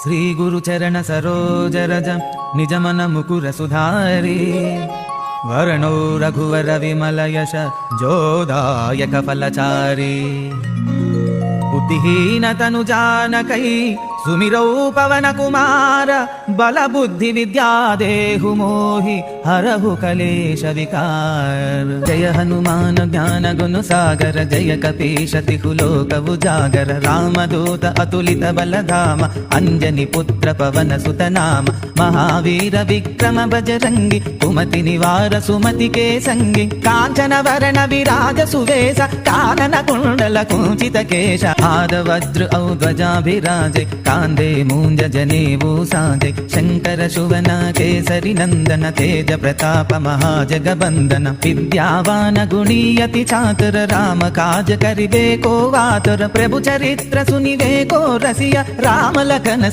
श्री गुरु चरण सरोज रज निज मन मुकुर सुधारी वर्णो रघुवर विमल यश जोदायक फलचारी बुद्धिहीन तनु जानकै सुमिरौ पवन कुमार बल बुद्धि विद्या देहु मोहि हरहु कलेश विकार। जय हनुमान ज्ञान गुण सागर जय कपीश तिहु लोक उजागर रामदूत अतुलित बल धाम अंजनी पुत्र पवन सुत नाम महावीर विक्रम बजरंगी कुमति निवार सुमति के संगी कांचन वरण विराज सुवेश कानन कुंडल कुंचित केश हाद वज्र औ ध्वजाभिराजे कांदे मूंज जनेऊ साजे शंकर शुवन केसरी नंदन तेज प्रताप महाजगबंदन विद्यावान गुणीयति चातुर राम काज करिबे को वातुर प्रभु चरित्र सुनिबे को रसिया राम लखन